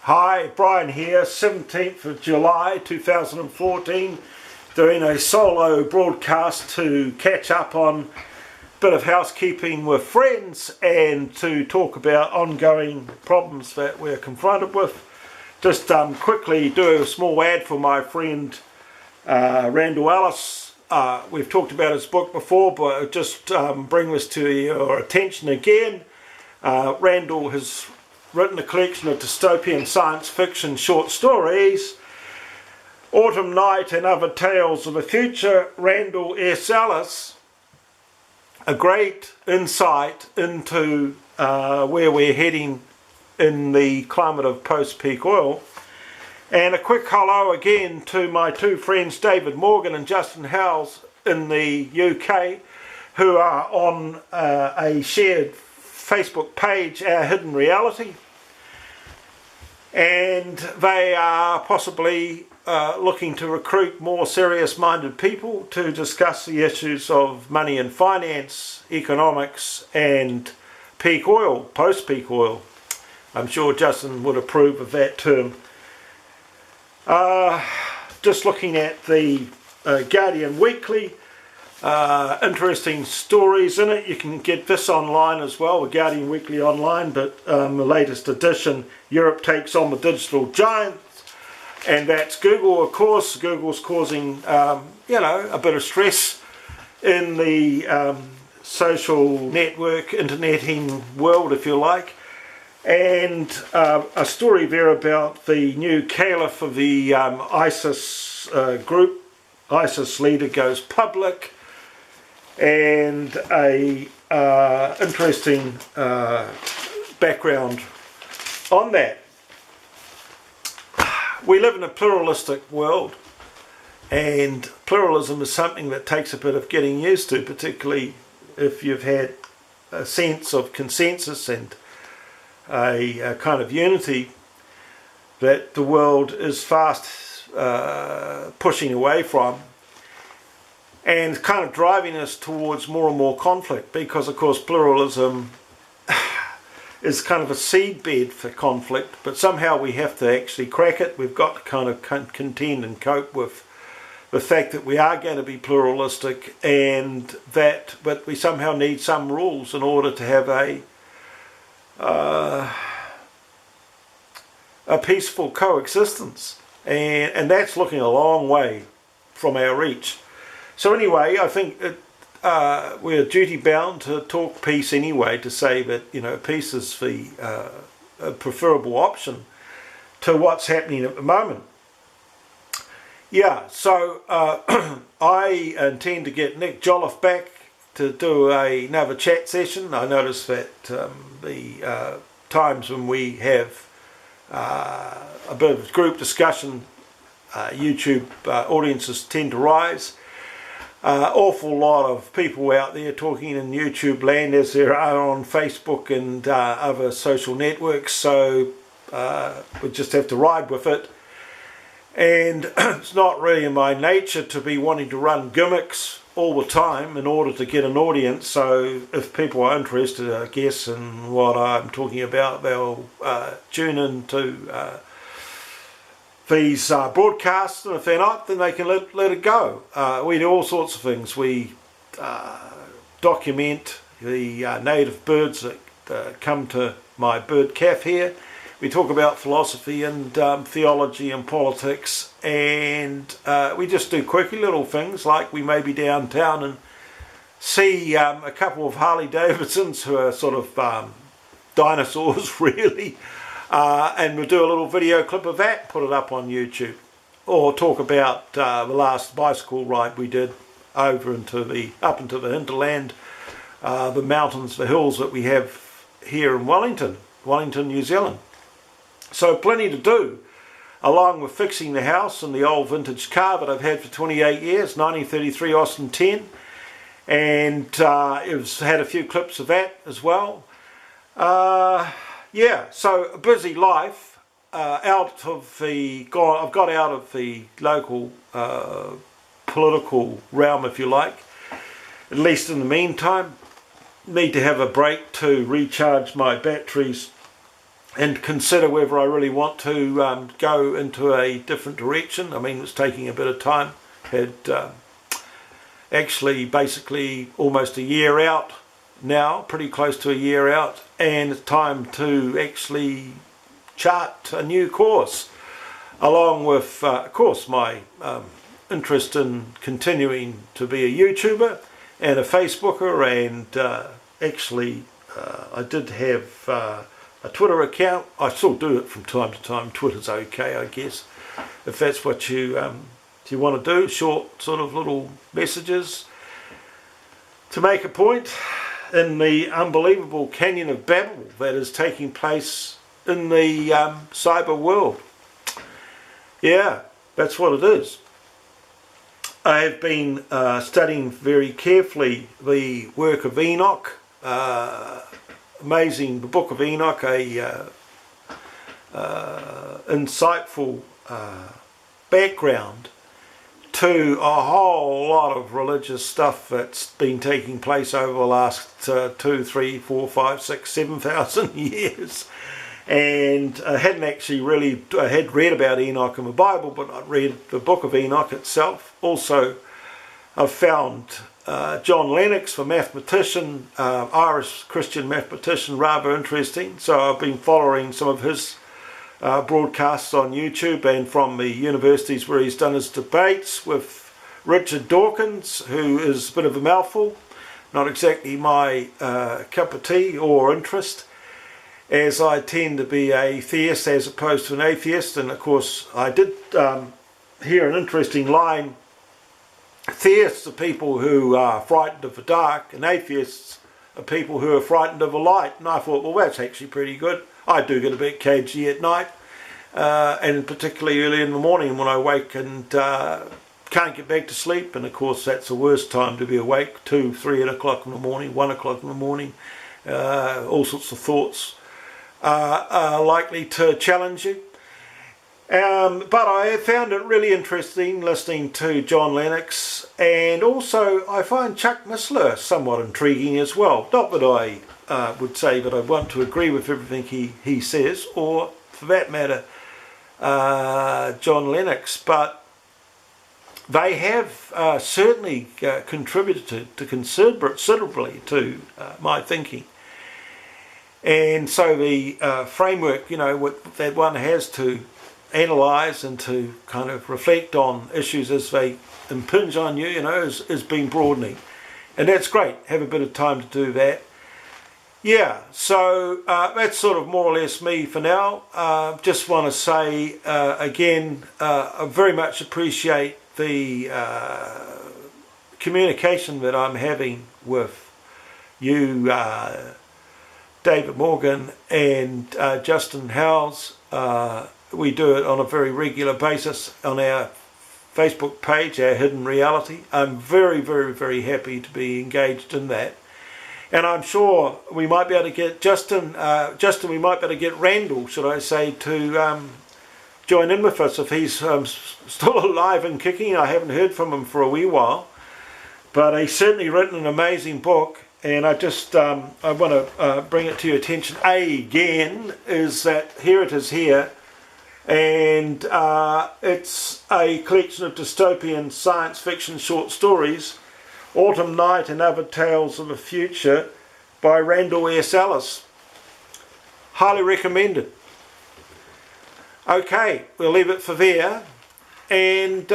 Hi, Brian here, 17th of July 2014, doing a solo broadcast to catch up on a bit of housekeeping with friends and to talk about ongoing problems that we're confronted with. Just quickly do a small ad for my friend Randall Ellis. We've talked about his book before, but I'll just bring this to your attention again. Randall has written a collection of dystopian science fiction short stories, Autumn Night and Other Tales of the Future. Randall S. Ellis, a great insight into where we're heading in the climate of post-peak oil. And a quick hello again to my two friends David Morgan and Justin Howells in the UK, who are on a shared Facebook page, Our Hidden Reality, and they are possibly looking to recruit more serious-minded people to discuss the issues of money and finance, economics and peak oil, post-peak oil. I'm sure Justin would approve of that term. Just looking at the Guardian Weekly, interesting stories in it. You can get this online as well, the Guardian Weekly online, but the latest edition, Europe takes on the digital giant, and that's Google, of course. Google's causing a bit of stress in the social network, interneting world, if you like. And a story there about the new caliph of the ISIS group. ISIS leader goes public, and a interesting background on that. We live in a pluralistic world, and pluralism is something that takes a bit of getting used to, particularly if you've had a sense of consensus and a kind of unity that the world is fast pushing away from, and kind of driving us towards more and more conflict, because of course pluralism is kind of a seedbed for conflict, but somehow we have to actually crack it. We've got to kind of contend and cope with the fact that we are going to be pluralistic, and that, but we somehow need some rules in order to have a peaceful coexistence, and that's looking a long way from our reach. So anyway, I think we're duty bound to talk peace anyway, to say that peace is the preferable option to what's happening at the moment. Yeah, so I intend to get Nick Jolliffe back to do another chat session. I noticed that the times when we have a bit of group discussion, YouTube audiences tend to rise. Awful lot of people out there talking in YouTube land, as there are on Facebook and other social networks, so we just have to ride with it. And it's not really in my nature to be wanting to run gimmicks all the time in order to get an audience, so if people are interested, I guess, in what I'm talking about, they'll tune in to these broadcasts, and if they're not, then they can let it go. We do all sorts of things. We document the native birds that come to my bird cafe here. We talk about philosophy and theology and politics, and we just do quirky little things, like we may be downtown and see a couple of Harley Davidsons who are sort of dinosaurs really, and we'll do a little video clip of that, put it up on YouTube, or talk about the last bicycle ride we did over up into the hinterland, the mountains, the hills that we have here in Wellington, New Zealand. So plenty to do, along with fixing the house and the old vintage car that I've had for 28 years, 1933 Austin 10, and it's had a few clips of that as well. Yeah, so a busy life. I've got out of the local political realm, if you like, at least in the meantime. Need to have a break to recharge my batteries and consider whether I really want to go into a different direction. I mean, it's taking a bit of time. Had actually basically almost a year out now, pretty close to a year out, and it's time to actually chart a new course, along with, of course, my interest in continuing to be a YouTuber and a Facebooker, and actually I did have a Twitter account. I still do it from time to time. Twitter's okay, I guess, if that's what you want to do, short sort of little messages to make a point in the unbelievable canyon of Babel that is taking place in the cyber world. Yeah, that's what it is. I have been studying very carefully the work of Enoch, amazing, the Book of Enoch, a insightful background to a whole lot of religious stuff that's been taking place over the last 2, 3, 4, 5, 6, 7,000 years. And I hadn't actually really, I had read about Enoch in the Bible, but I'd read the Book of Enoch itself. Also, I've found John Lennox, the mathematician, Irish Christian mathematician, rather interesting. So I've been following some of his broadcasts on YouTube and from the universities where he's done his debates with Richard Dawkins, who is a bit of a mouthful, not exactly my cup of tea or interest, as I tend to be a theist as opposed to an atheist. And of course I did hear an interesting line: theists are people who are frightened of the dark, and atheists are people who are frightened of the light. And I thought, well, that's actually pretty good. I do get a bit cagey at night, and particularly early in the morning when I wake and can't get back to sleep. And of course that's the worst time to be awake, 2, 3 o'clock in the morning, 1 o'clock in the morning. All sorts of thoughts are likely to challenge you. But I found it really interesting listening to John Lennox, and also I find Chuck Missler somewhat intriguing as well. Not that I would say that I want to agree with everything he says, or for that matter John Lennox, but they have certainly contributed to considerably to my thinking. And so the framework, you know, that one has to analyse and to kind of reflect on issues as they impinge on you, you know, is been broadening. And that's great. Have a bit of time to do that. Yeah, so that's sort of more or less me for now. Just want to say again, I very much appreciate the communication that I'm having with you, David Morgan and Justin Howes. We do it on a very regular basis on our Facebook page, Our Hidden Reality. I'm very, very, very happy to be engaged in that. And I'm sure we might be able to get Justin, we might be able to get Randall, should I say, to join in with us if he's still alive and kicking. I haven't heard from him for a wee while. But he's certainly written an amazing book. And I just, I want to bring it to your attention again, is that here it is here. And it's a collection of dystopian science fiction short stories, Autumn Night and Other Tales of the Future, by Randall S. Ellis. Highly recommended. Okay, we'll leave it for there. And